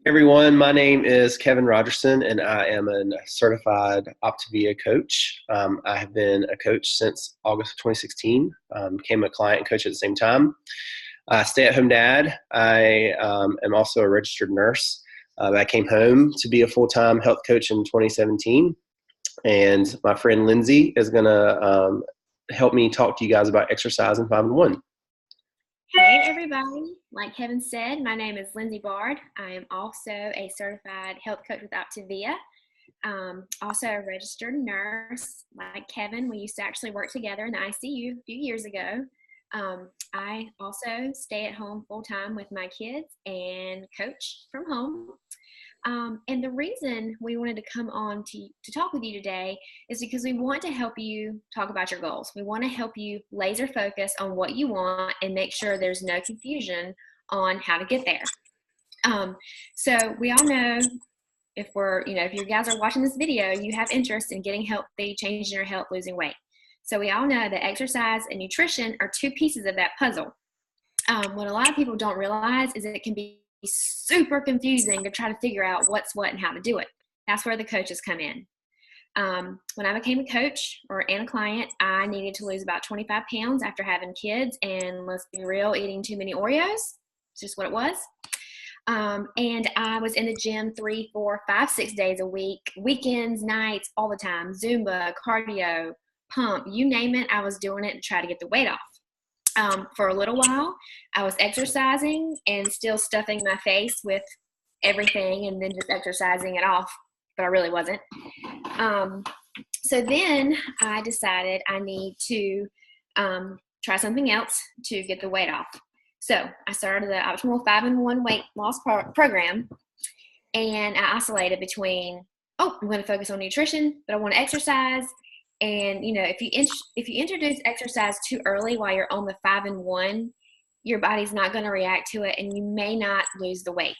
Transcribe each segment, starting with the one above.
Everyone, my name is Kevin Rogerson, and I am a certified Optavia coach. I have been a coach since August of 2016. Became a client and coach at the same time. Stay-at-home dad. I am also a registered nurse. I came home to be a full-time health coach in 2017, and my friend Lindsay is going to help me talk to you guys about exercise and 5-1. Hey everybody, like Kevin said, my name is Lindsay Bard. I am also a certified health coach with Optavia. Also a registered nurse like Kevin. We used to actually work together in the ICU a few years ago. I also stay at home full time with my kids and coach from home. And the reason we wanted to come on to talk with you today is because we want to help you talk about your goals. We want to help you laser focus on what you want and make sure there's no confusion on how to get there. So we all know if you guys are watching this video, you have interest in getting healthy, changing your health, losing weight. So we all know that exercise and nutrition are two pieces of that puzzle. What a lot of people don't realize is that it can be super confusing to try to figure out what's what and how to do it. That's where the coaches come in. When I became a coach and a client, I needed to lose about 25 pounds after having kids, and let's be real, eating too many Oreos. It's just what it was. And I was in the gym 3, 4, 5, 6 days a week, weekends, nights, all the time, Zumba, cardio, pump, you name it, I was doing it to try to get the weight off. For a little while, I was exercising and still stuffing my face with everything and then just exercising it off, but I really wasn't. So then I decided I need to try something else to get the weight off. So I started the Optimal 5-in-1 weight loss program, and I oscillated between, I'm going to focus on nutrition, but I want to exercise. And, if you introduce exercise too early while you're on the 5-in-1, your body's not going to react to it, and you may not lose the weight.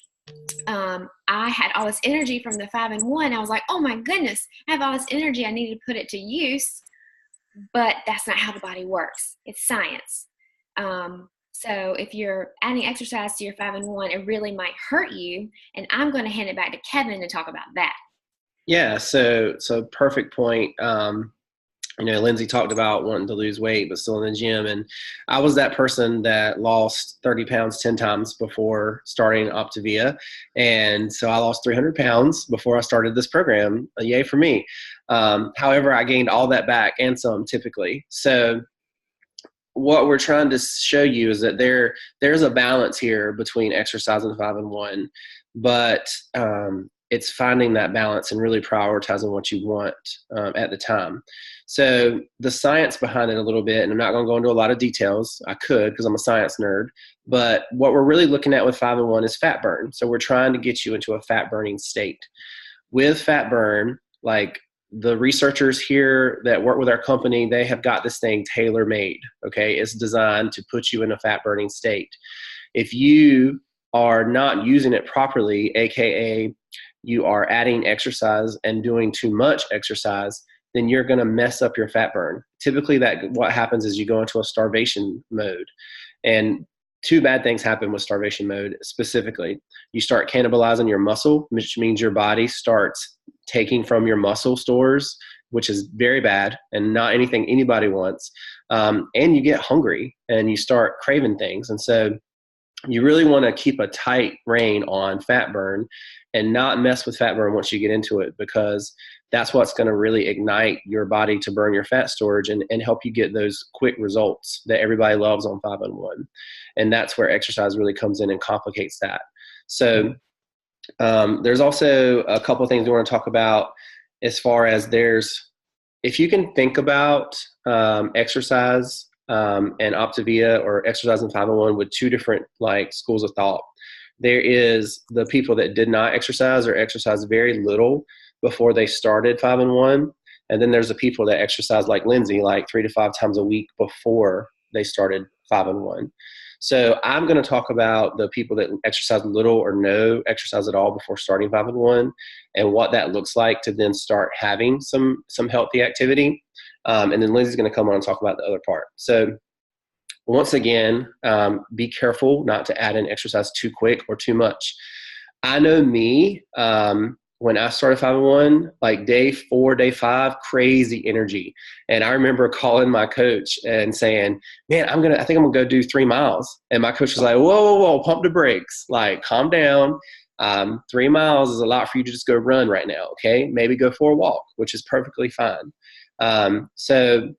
I had all this energy from the 5-in-1. I was like, oh my goodness, I have all this energy. I need to put it to use, but that's not how the body works. It's science. So if you're adding exercise to your 5-in-1, it really might hurt you. And I'm going to hand it back to Kevin to talk about that. Yeah, so perfect point. Lindsay talked about wanting to lose weight, but still in the gym. And I was that person that lost 30 pounds 10 times before starting Optavia. And so I lost 300 pounds before I started this program. Yay for me. However, I gained all that back and some typically. So what we're trying to show you is that there's a balance here between exercise and 5-in-1, but it's finding that balance and really prioritizing what you want at the time. So the science behind it a little bit, and I'm not going to go into a lot of details. I could because I'm a science nerd. But what we're really looking at with 5-in-1 is fat burn. So we're trying to get you into a fat burning state. With fat burn, like the researchers here that work with our company, they have got this thing tailor-made, okay? It's designed to put you in a fat burning state. If you are not using it properly, AKA you are adding exercise and doing too much exercise, then you're going to mess up your fat burn. Typically, what happens is you go into a starvation mode. And two bad things happen with starvation mode specifically. You start cannibalizing your muscle, which means your body starts taking from your muscle stores, which is very bad and not anything anybody wants. And you get hungry and you start craving things. And so you really want to keep a tight rein on fat burn and not mess with fat burn once you get into it, because that's what's going to really ignite your body to burn your fat storage and help you get those quick results that everybody loves on 5-in-1. And that's where exercise really comes in and complicates that. So there's also a couple of things we want to talk about as far as if you can think about exercise and Optavia or exercise and 5-in-1 with two different schools of thought. There is the people that did not exercise or exercise very little before they started 5-in-1. And then there's the people that exercise like Lindsay, 3 to 5 times a week before they started 5-in-1. So I'm going to talk about the people that exercise little or no exercise at all before starting 5-in-1 and what that looks like to then start having some healthy activity. And then Lindsay's going to come on and talk about the other part. So once again, be careful not to add in exercise too quick or too much. I know me, when I started 5-1, like day 4, day 5, crazy energy. And I remember calling my coach and saying, man, I think I'm gonna go do 3 miles. And my coach was like, whoa, pump the brakes. Like, calm down. 3 miles is a lot for you to just go run right now. Okay. Maybe go for a walk, which is perfectly fine. So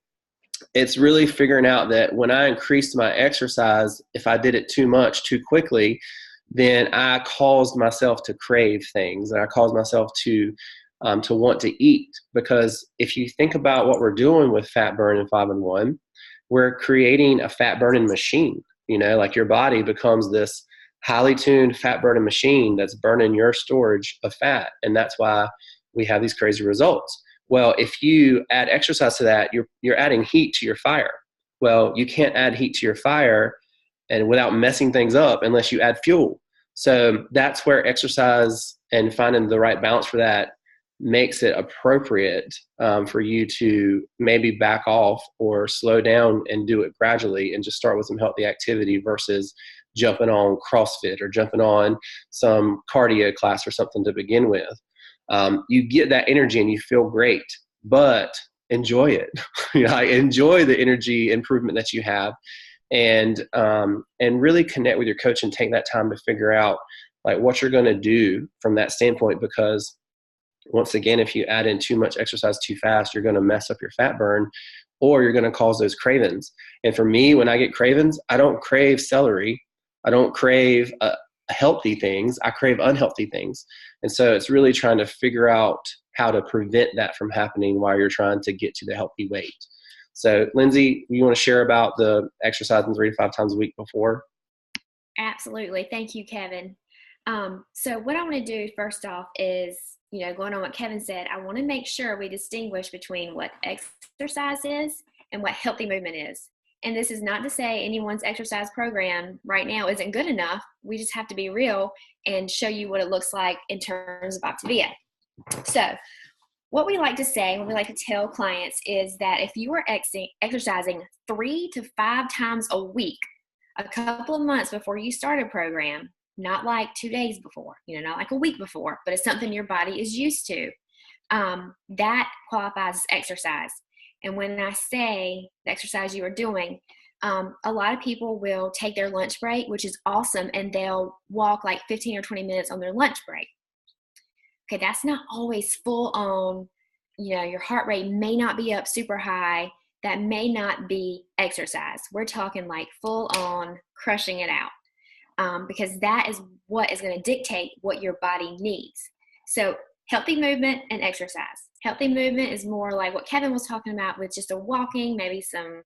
it's really figuring out that when I increased my exercise, if I did it too much too quickly, then I caused myself to crave things, and I caused myself to want to eat. Because if you think about what we're doing with fat burn and 5-1, we're creating a fat burning machine. Like your body becomes this highly tuned fat burning machine that's burning your storage of fat, and that's why we have these crazy results. Well, if you add exercise to that, you're adding heat to your fire. Well, you can't add heat to your fire and without messing things up unless you add fuel. So that's where exercise and finding the right balance for that makes it appropriate for you to maybe back off or slow down and do it gradually and just start with some healthy activity versus jumping on CrossFit or jumping on some cardio class or something to begin with. You get that energy and you feel great, but enjoy it. Enjoy the energy improvement that you have, and really connect with your coach and take that time to figure out like what you're going to do from that standpoint. Because once again, if you add in too much exercise too fast, you're going to mess up your fat burn, or you're going to cause those cravings. And for me, when I get cravings, I don't crave celery. I don't crave healthy things. I crave unhealthy things. And so it's really trying to figure out how to prevent that from happening while you're trying to get to the healthy weight. So Lindsay, you want to share about the exercising 3 to 5 times a week before? Absolutely. Thank you, Kevin. So what I want to do first off is, going on what Kevin said, I want to make sure we distinguish between what exercise is and what healthy movement is. And this is not to say anyone's exercise program right now isn't good enough. We just have to be real and show you what it looks like in terms of Optavia. So what we like to say, what we like to tell clients is that if you are exercising 3 to 5 times a week, a couple of months before you start a program, not like 2 days before, not like a week before, but it's something your body is used to, that qualifies as exercise. And when I say the exercise you are doing, a lot of people will take their lunch break, which is awesome, and they'll walk like 15 or 20 minutes on their lunch break. Okay, that's not always full on, your heart rate may not be up super high. That may not be exercise. We're talking like full on crushing it out. Because that is what is going to dictate what your body needs. So healthy movement and exercise. Healthy movement is more like what Kevin was talking about with just a walking, maybe some,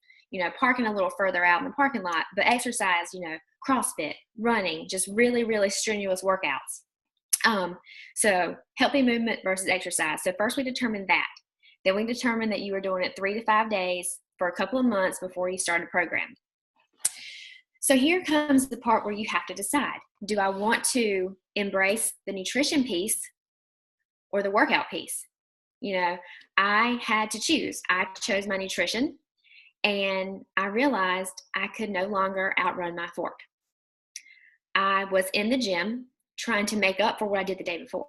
parking a little further out in the parking lot. But exercise, CrossFit, running, just really, really strenuous workouts. So healthy movement versus exercise. So first we determine that. Then we determine that you are doing it 3 to 5 days for a couple of months before you start a program. So here comes the part where you have to decide, do I want to embrace the nutrition piece or the workout piece? I had to choose. I chose my nutrition, and I realized I could no longer outrun my fork. I was in the gym trying to make up for what I did the day before.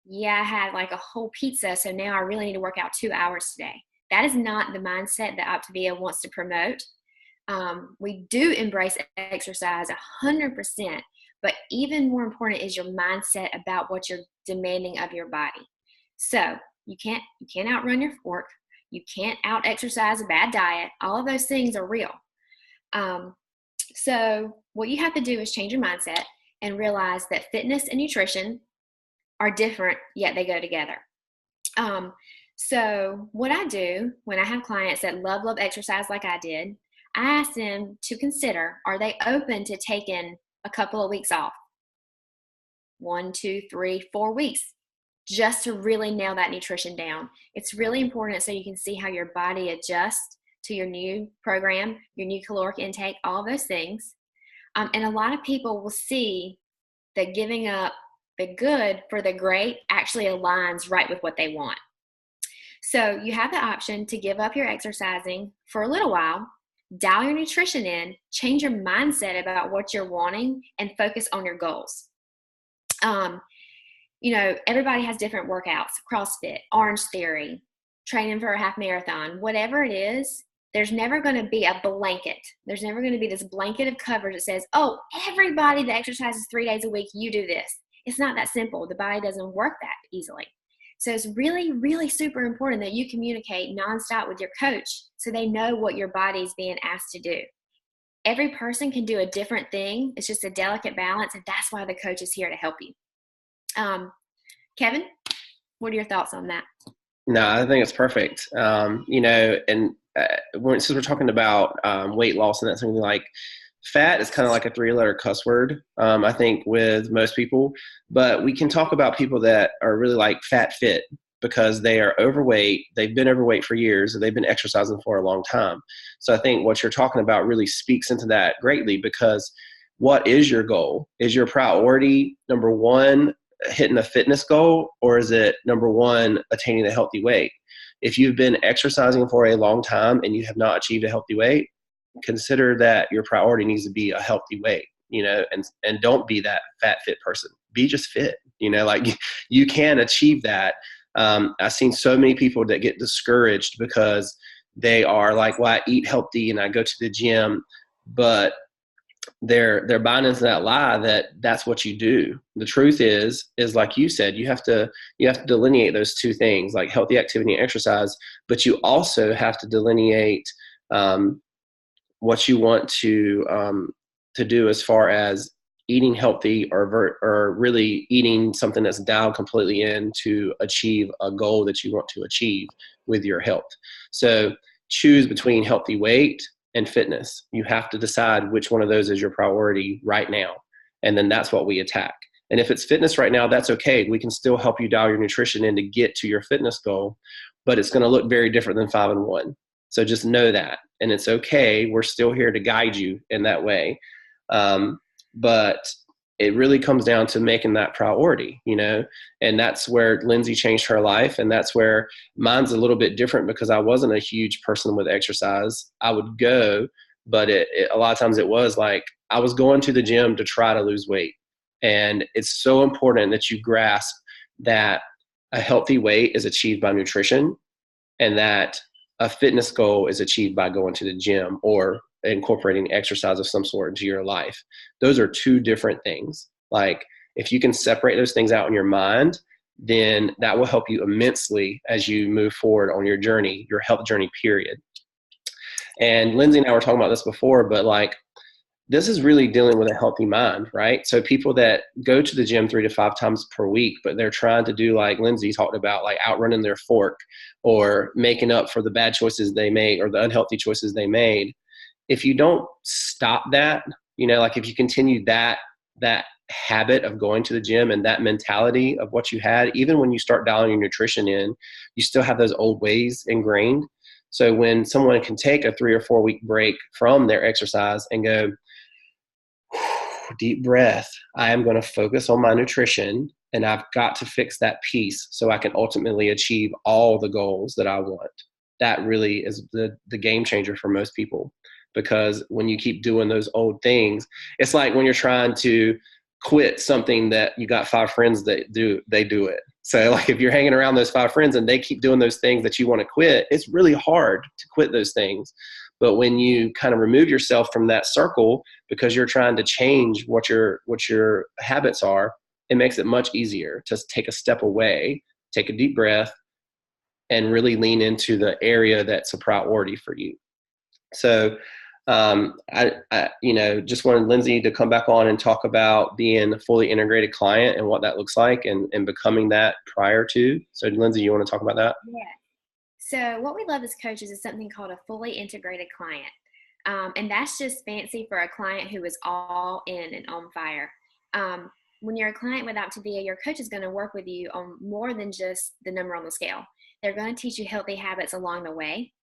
Yeah, I had like a whole pizza, so now I really need to work out 2 hours today. That is not the mindset that Optavia wants to promote. We do embrace exercise 100%, but even more important is your mindset about what you're demanding of your body. So you can't outrun your fork. You can't out exercise a bad diet. All of those things are real. So what you have to do is change your mindset and realize that fitness and nutrition are different, yet they go together. So what I do when I have clients that love exercise like I did, I ask them to consider, are they open to taking a couple of weeks off? 1, 2, 3, 4 weeks, just to really nail that nutrition down. It's really important so you can see how your body adjusts to your new program, your new caloric intake, all those things. And a lot of people will see that giving up the good for the great actually aligns right with what they want. So you have the option to give up your exercising for a little while, dial your nutrition in, change your mindset about what you're wanting, and focus on your goals. Um, everybody has different workouts, CrossFit, Orange Theory, training for a half marathon, whatever it is. There's never going to be a blanket. There's never going to be this blanket of coverage that says, oh, everybody that exercises 3 days a week, you do this. It's not that simple. The body doesn't work that easily. So it's really, really super important that you communicate nonstop with your coach so they know what your body is being asked to do. Every person can do a different thing. It's just a delicate balance, and that's why the coach is here to help you. Kevin, what are your thoughts on that? No, I think it's perfect. And since we're talking about weight loss and that's something like fat is kind of like a 3-letter cuss word, I think, with most people. But we can talk about people that are really like fat fit because they are overweight. They've been overweight for years and they've been exercising for a long time. So I think what you're talking about really speaks into that greatly, because what is your goal? Is your priority, number one, hitting a fitness goal, or is it number one, attaining a healthy weight? If you've been exercising for a long time and you have not achieved a healthy weight, consider that your priority needs to be a healthy weight, and don't be that fat fit person. Be just fit, like you can achieve that. I've seen so many people that get discouraged because they are like, well, I eat healthy and I go to the gym, but they're buying into that lie that that's what you do. The truth is like you said, you have to delineate those two things, like healthy activity and exercise, but you also have to delineate what you want to do as far as eating healthy or really eating something that's dialed completely in to achieve a goal that you want to achieve with your health. So choose between healthy weight and fitness. You have to decide which one of those is your priority right now. And then that's what we attack. And if it's fitness right now, that's okay. We can still help you dial your nutrition in to get to your fitness goal, but it's going to look very different than 5 and 1. So just know that. And it's okay. We're still here to guide you in that way. But it really comes down to making that priority, and that's where Lindsay changed her life. And that's where mine's a little bit different, because I wasn't a huge person with exercise. I would go, but a lot of times it was like I was going to the gym to try to lose weight. And it's so important that you grasp that a healthy weight is achieved by nutrition, and that a fitness goal is achieved by going to the gym or incorporating exercise of some sort into your life. Those are two different things. Like, if you can separate those things out in your mind, then that will help you immensely as you move forward on your journey, your health journey, period. And Lindsay and I were talking about this before, but like, this is really dealing with a healthy mind, right? So people that go to the gym 3 to 5 times per week, but they're trying to do, like Lindsay talked about, like outrunning their fork or making up for the bad choices they made or the unhealthy choices they made. If you don't stop that, like if you continue that habit of going to the gym and that mentality of what you had, even when you start dialing your nutrition in, you still have those old ways ingrained. So when someone can take a 3 or 4 week break from their exercise and go, deep breath, I am going to focus on my nutrition, and I've got to fix that piece so I can ultimately achieve all the goals that I want. That really is the game changer for most people. Because when you keep doing those old things, it's like when you're trying to quit something that you got 5 friends that they do it. So like if you're hanging around those 5 friends and they keep doing those things that you want to quit, it's really hard to quit those things. But when you kind of remove yourself from that circle because you're trying to change what your habits are, it makes it much easier to take a step away, take a deep breath, and really lean into the area that's a priority for you. So I just wanted Lindsay to come back on and talk about being a fully integrated client and what that looks like and becoming that prior to. So Lindsay, you want to talk about that? Yeah. So what we love as coaches is something called a fully integrated client. And that's just fancy for a client who is all in and on fire. When you're a client with Optavia, your coach is going to work with you on more than just the number on the scale. They're going to teach you healthy habits along the way.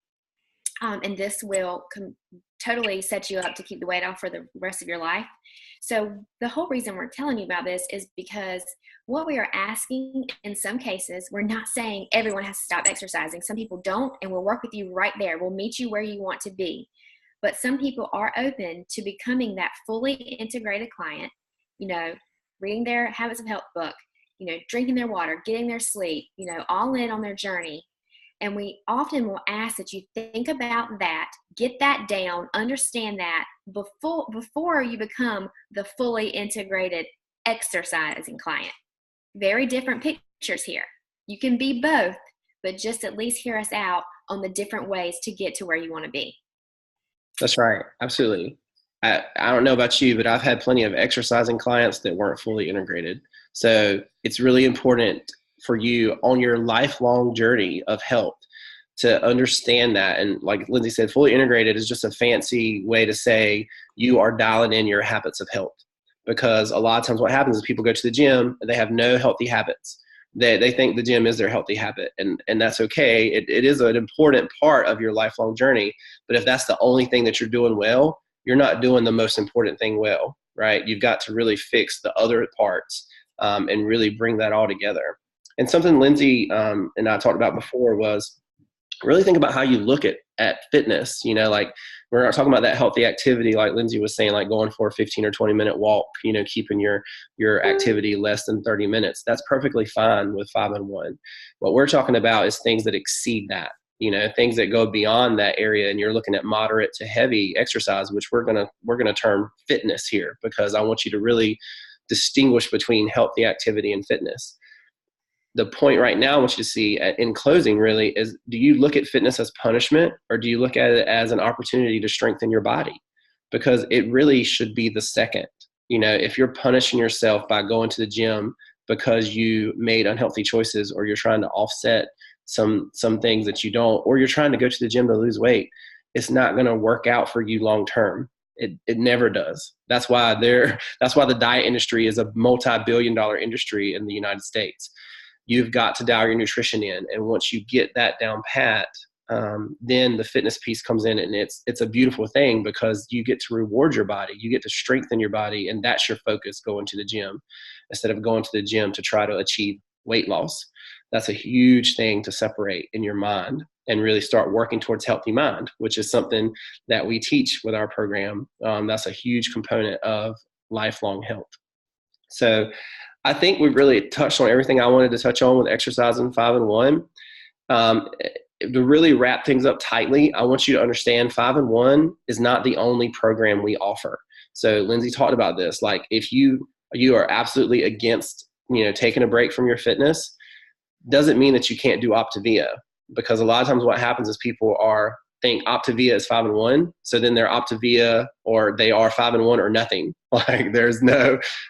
And this will totally set you up to keep the weight off for the rest of your life. So the whole reason we're telling you about this is because what we are asking in some cases, we're not saying everyone has to stop exercising. Some people don't, and we'll work with you right there. We'll meet you where you want to be. But some people are open to becoming that fully integrated client, reading their Habits of Health book, drinking their water, getting their sleep, all in on their journey. And we often will ask that you think about that, get that down, understand that before you become the fully integrated exercising client. Very different pictures here. You can be both, but just at least hear us out on the different ways to get to where you want to be. That's right. Absolutely. I don't know about you, but I've had plenty of exercising clients that weren't fully integrated. So it's really important for you on your lifelong journey of health to understand that. And like Lindsay said, fully integrated is just a fancy way to say you are dialing in your habits of health. Because a lot of times what happens is people go to the gym and they have no healthy habits. They think the gym is their healthy habit, and that's okay. It is an important part of your lifelong journey. But if that's the only thing that you're doing well, you're not doing the most important thing well, right? You've got to really fix the other parts and really bring that all together. And something Lindsay and I talked about before was really think about how you look at fitness. Like we're not talking about that healthy activity, like Lindsay was saying, like going for a 15 or 20-minute walk, keeping your activity less than 30 minutes. That's perfectly fine with 5-in-1. What we're talking about is things that exceed that, things that go beyond that area. And you're looking at moderate to heavy exercise, which we're going to term fitness here, because I want you to really distinguish between healthy activity and fitness. The point right now I want you to see in closing really is, do you look at fitness as punishment, or do you look at it as an opportunity to strengthen your body? Because it really should be the second. If you're punishing yourself by going to the gym because you made unhealthy choices, or you're trying to offset some things that you don't, or you're trying to go to the gym to lose weight, it's not going to work out for you long term. It never does. That's why the diet industry is a multi-billion-dollar industry in the United States. You've got to dial your nutrition in. And once you get that down pat, then the fitness piece comes in, and it's a beautiful thing, because you get to reward your body. You get to strengthen your body. And that's your focus going to the gym, instead of going to the gym to try to achieve weight loss. That's a huge thing to separate in your mind and really start working towards healthy mind, which is something that we teach with our program. That's a huge component of lifelong health. So I think we've really touched on everything I wanted to touch on with exercise in 5-in-1. To really wrap things up tightly, I want you to understand 5-in-1 is not the only program we offer. So Lindsay talked about this. Like if you are absolutely against, taking a break from your fitness, doesn't mean that you can't do Optavia, because a lot of times what happens is people think Optavia is 5-in-1. So then they're Optavia, or they are 5-in-1 or nothing. Like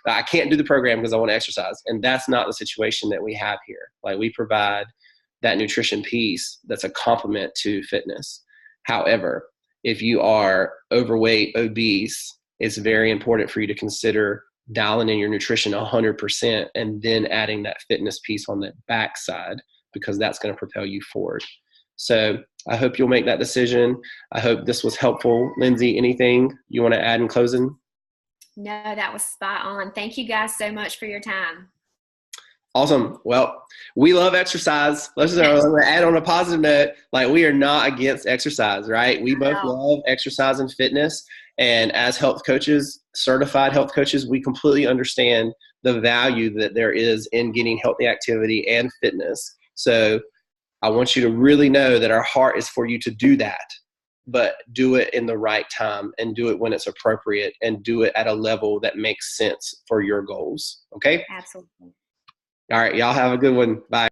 I can't do the program because I want to exercise. And that's not the situation that we have here. Like we provide that nutrition piece that's a complement to fitness. However, if you are overweight, obese, it's very important for you to consider dialing in your nutrition 100% and then adding that fitness piece on the backside, because that's going to propel you forward. So I hope you'll make that decision. I hope this was helpful. Lindsay, anything you want to add in closing? No, that was spot on. Thank you guys so much for your time. Awesome. Well, we love exercise. Let's add on a positive note. Like we are not against exercise, right? We both love exercise and fitness. And as health coaches, certified health coaches, we completely understand the value that there is in getting healthy activity and fitness. So I want you to really know that our heart is for you to do that, but do it in the right time and do it when it's appropriate and do it at a level that makes sense for your goals. Okay? Absolutely. All right. Y'all have a good one. Bye.